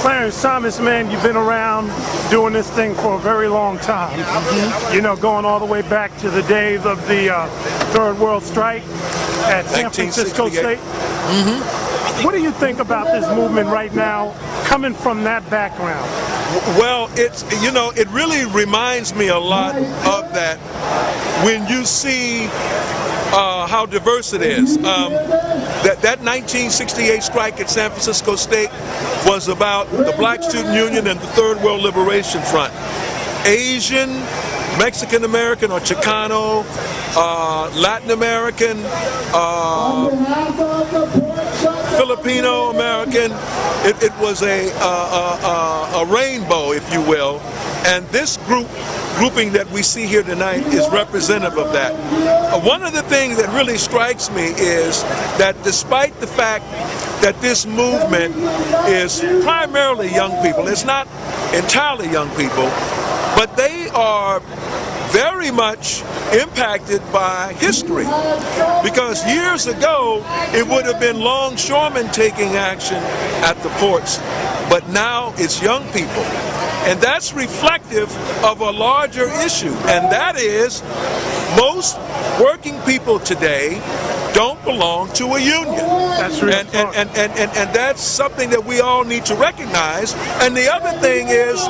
Clarence Thomas, man, you've been around doing this thing for a very long time. You know, going all the way back to the days of the Third World Strike at San Francisco State. What do you think about this movement right now, coming from that background? Well, it's, you know, it really reminds me a lot of that when you see how diverse it is. That 1968 strike at San Francisco State was about the Black Student Union and the Third World Liberation Front. Asian, Mexican American or Chicano, Latin American, Filipino American. It was a rainbow, if you will, and this grouping that we see here tonight is representative of that. One of the things that really strikes me is that despite the fact that this movement is primarily young people, it's not entirely young people, but they are very much impacted by history, because years ago it would have been longshoremen taking action at the ports, but now it's young people. And that's reflective of a larger issue, and that is most working people today don't belong to a union. That's real talk. And that's something that we all need to recognize. And the other thing is,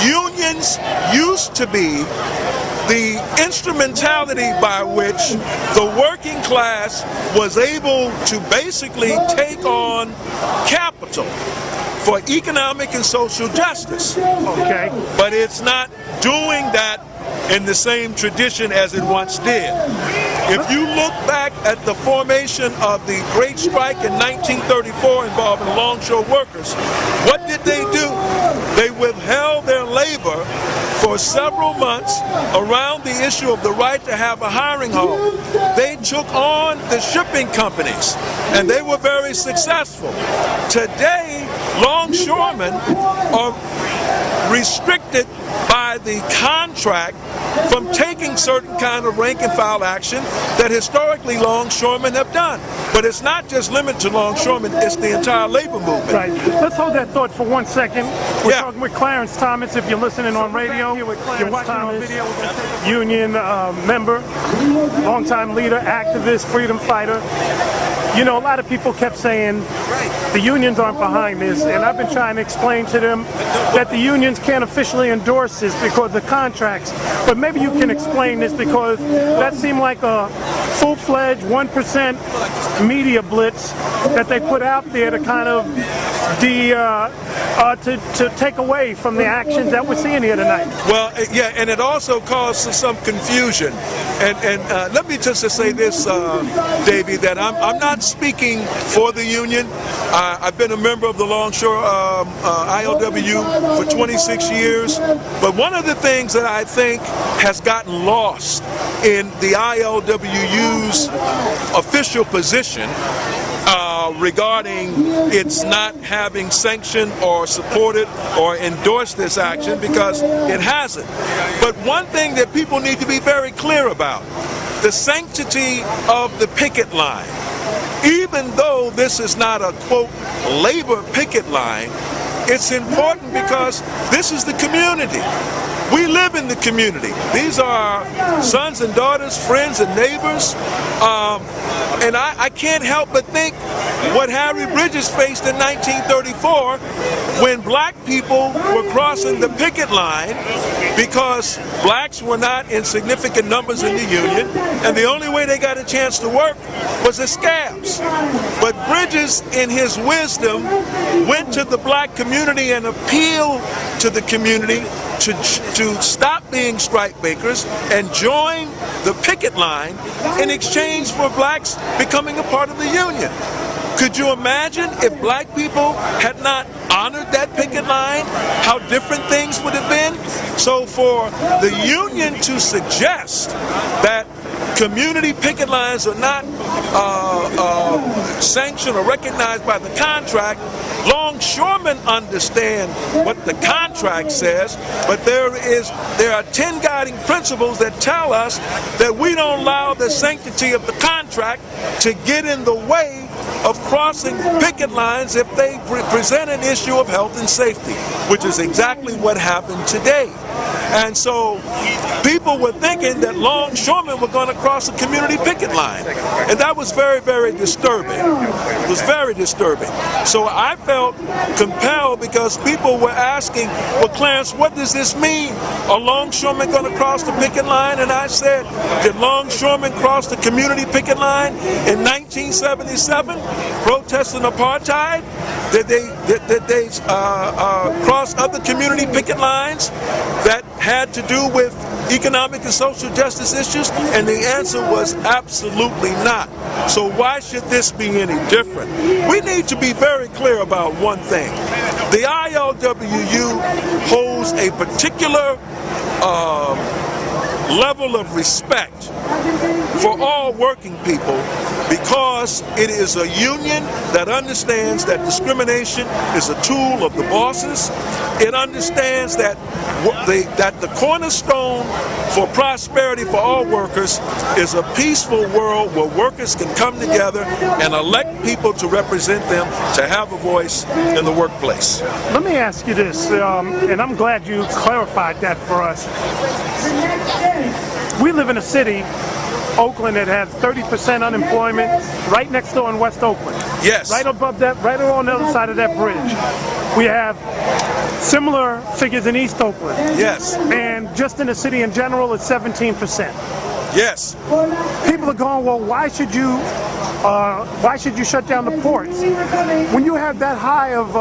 unions used to be the instrumentality by which the working class was able to basically take on capital for economic and social justice. Okay. But it's not doing that in the same tradition as it once did. If you look back at the formation of the Great Strike in 1934 involving longshore workers, what did they do? They withheld their labor for several months around the issue of the right to have a hiring home. They took on the shipping companies, and they were very successful. Today, longshoremen are restricted by the contract from taking certain kind of rank and file action that historically longshoremen have done. But it's not just limited to longshoremen, it's the entire labor movement. Right. Let's hold that thought for 1 second. We're talking with Clarence Thomas. If you're listening on radio, you're watching on video, union member, longtime leader, activist, freedom fighter. You know, a lot of people kept saying the unions aren't behind this, and I've been trying to explain to them that the unions can't officially endorse this because of contracts. But maybe you can explain this, because that seemed like a full-fledged 1% media blitz that they put out there to kind of to take away from the actions that we're seeing here tonight. Well, yeah, and it also caused some confusion. And let me just say this, Davey, that I'm not speaking for the union. I've been a member of the Longshore ILWU for 26 years. But one of the things that I think has gotten lost in the ILWU's official position regarding its not having sanctioned or supported or endorsed this action, because it hasn't. But one thing that people need to be very clear about, the sanctity of the picket line. Even though this is not a, quote, labor picket line, it's important because this is the community. We live in the community. These are our sons and daughters, friends and neighbors. And I can't help but think what Harry Bridges faced in 1934 when black people were crossing the picket line because blacks were not in significant numbers in the union, and the only way they got a chance to work was as scabs. But Bridges, in his wisdom, went to the black community and appealed to the community to stop being strike breakers and join the picket line in exchange for blacks becoming a part of the union. Could you imagine if black people had not honored that picket line, how different things would have been? So for the union to suggest that community picket lines are not sanctioned or recognized by the contract, longshoremen understand what the contract says, but there are 10 guiding principles that tell us that we don't allow the sanctity of the contract to get in the way of crossing picket lines if they present an issue of health and safety, which is exactly what happened today. And so people were thinking that longshoremen were going to cross a community picket line. And that was very, very disturbing. It was very disturbing. So I felt compelled because people were asking, well, Clarence, what does this mean? Are longshoremen going to cross the picket line? And I said, did longshoremen cross the community picket line in 1977, protesting apartheid? Did they cross other community picket lines that had to do with economic and social justice issues? And the answer was absolutely not. So why should this be any different? We need to be very clear about one thing. The ILWU holds a particular level of respect for all working people because it is a union that understands that discrimination is a tool of the bosses. It understands that the cornerstone for prosperity for all workers is a peaceful world where workers can come together and elect people to represent them, to have a voice in the workplace. Let me ask you this, and I'm glad you clarified that for us. We live in a city, Oakland, that has 30% unemployment, right next door in West Oakland. Yes. Right above that, right on the other side of that bridge. We have similar figures in East Oakland. Yes. And just in the city in general, it's 17%. Yes. People are going, well, why should you shut down the ports? When you have that high of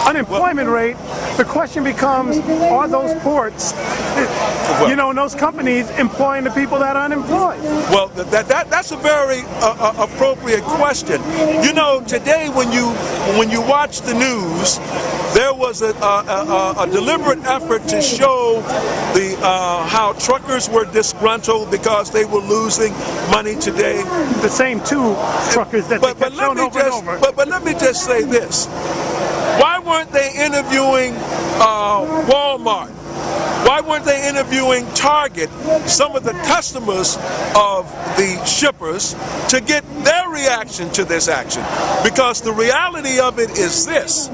unemployment rate, the question becomes, are those ports, and those companies employing the people that are unemployed? Well, that's a very appropriate question. You know, today when you watch the news, there was a deliberate effort to show how truckers were disgruntled because they were losing money today. The same two truckers that they kept showing over and over. But let me just say this. Why weren't they interviewing Walmart? Why weren't they interviewing Target, some of the customers of the shippers, to get their reaction to this action? Because the reality of it is this.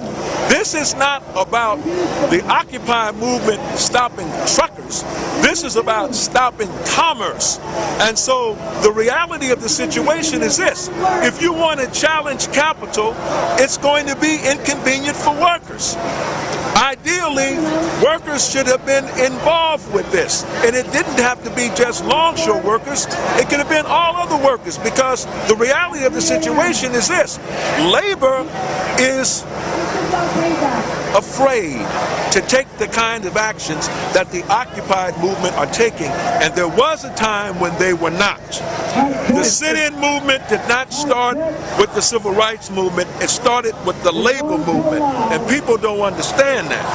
This is not about the Occupy movement stopping truckers. This is about stopping commerce. And so the reality of the situation is this. If you want to challenge capital, it's going to be inconvenient for workers. Ideally, workers should have been involved with this. And it didn't have to be just longshore workers. It could have been all other workers, because the reality of the situation is this. Labor is afraid to take the kind of actions that the Occupied movement are taking, and there was a time when they were not. The sit-in movement did not start with the civil rights movement, it started with the labor movement, and people don't understand that.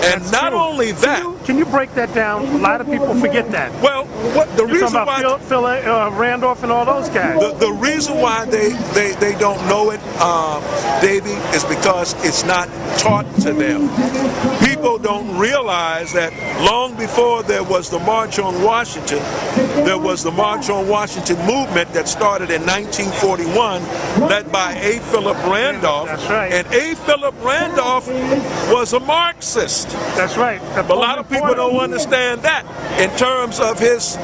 And that's not true. Only that. Can you break that down? A lot of people forget that. Well, the reason why Phil Randolph and all those guys. The reason why they don't know it, Davey, is because it's not taught to them. People don't realize that long before there was the March on Washington, there was the March on Washington movement that started in 1941, led by A. Philip Randolph. That's right. And A. Philip Randolph was a Marxist. That's right. A lot of people don't understand that in terms of his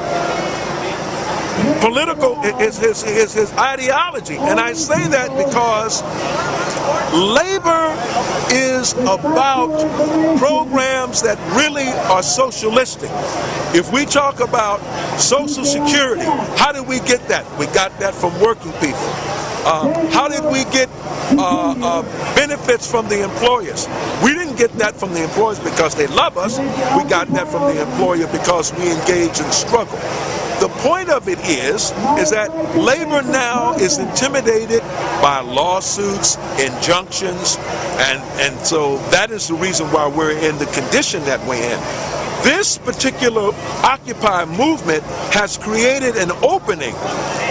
political, his ideology. And I say that because labor is about programs that really are socialistic. If we talk about Social Security, how did we get that? We got that from working people. How did we get benefits from the employers? We didn't get that from the employers because they love us. We got that from the employer because we engage in struggle. The point of it is that labor now is intimidated by lawsuits, injunctions, and so that is the reason why we're in the condition that we're in. This particular Occupy movement has created an opening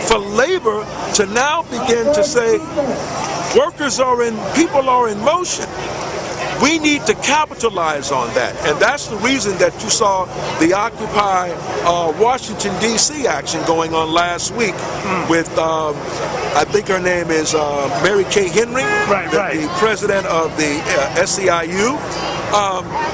for labor to now begin to say, people are in motion. We need to capitalize on that, and that's the reason that you saw the Occupy Washington, D.C. action going on last week with I think her name is Mary Kay Henry, the president of the SEIU.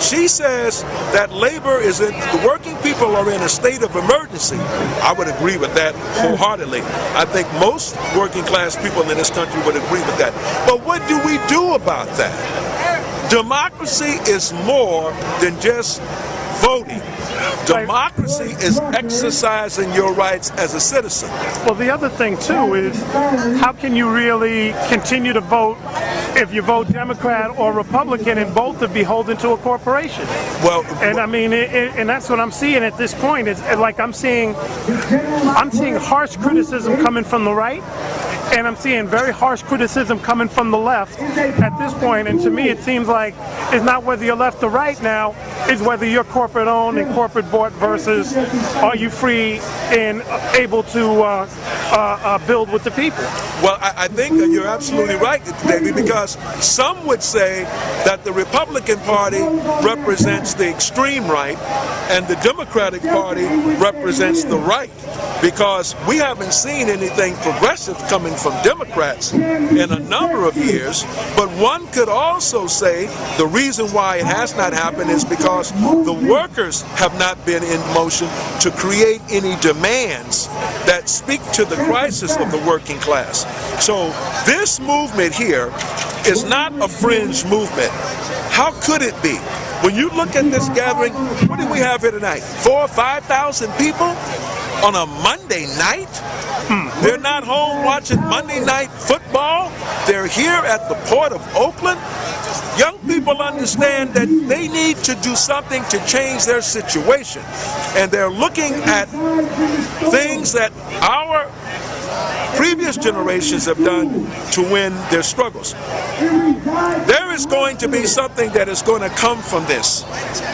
She says that labor is the working people are in a state of emergency. I would agree with that wholeheartedly. I think most working class people in this country would agree with that. But what do we do about that? Democracy is more than just voting. Democracy is exercising your rights as a citizen. Well, the other thing, too, is how can you really continue to vote if you vote Democrat or Republican and both are beholden to a corporation? Well, and I mean, and that's what I'm seeing at this point. It's like I'm seeing harsh criticism coming from the right, and I'm seeing very harsh criticism coming from the left at this point. And to me, it seems like it's not whether you're left or right now, it's whether you're corporate owned and corporate bought versus are you free and able to build with the people. Well, I think you're absolutely right, David, because some would say that the Republican Party represents the extreme right and the Democratic Party represents the right, because we haven't seen anything progressive coming from Democrats in a number of years. But one could also say the reason why it has not happened is because the workers have not been in motion to create any demands that speak to the crisis of the working class. So this movement here is not a fringe movement. How could it be? When you look at this gathering, what do we have here tonight? 4,000 or 5,000 people on a Monday night? They're not home watching Monday night football. They're here at the Port of Oakland. Young people understand that they need to do something to change their situation. And they're looking at things that our previous generations have done to win their struggles. There is going to be something that is going to come from this.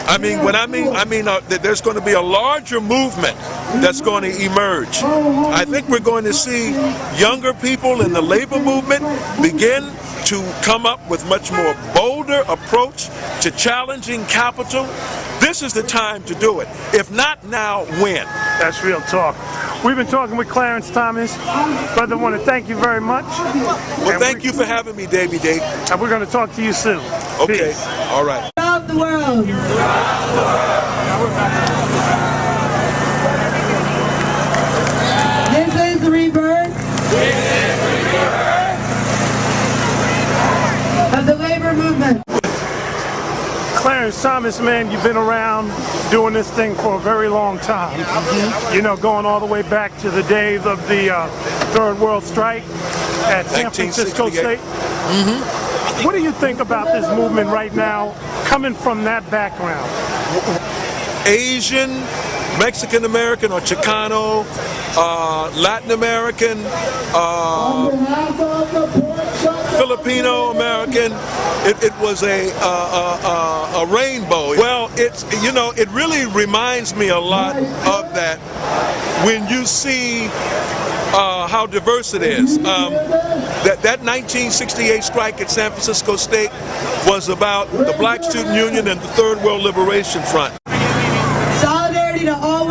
I mean that there's going to be a larger movement that's going to emerge. I think we're going to see younger people in the labor movement begin to come up with much more bolder approach to challenging capital. This is the time to do it. If not now, when? That's real talk. We've been talking with Clarence Thomas. Brother, I want to thank you very much. Well, thank you for having me, Davey Day. And we're going to talk to you soon. Okay. Peace. All right. Throughout the world. This is the rebirth. Of the labor movement. Clarence Thomas, man, you've been around doing this thing for a very long time. You know, going all the way back to the days of the Third World Strike at San Francisco State. What do you think about this movement right now, coming from that background? Asian, Mexican American or Chicano, Latin American, Filipino American. It was a rainbow. Well, it really reminds me a lot of that when you see how diverse it is. That 1968 strike at San Francisco State was about the Black Student Union and the Third World Liberation Front. Solidarity to all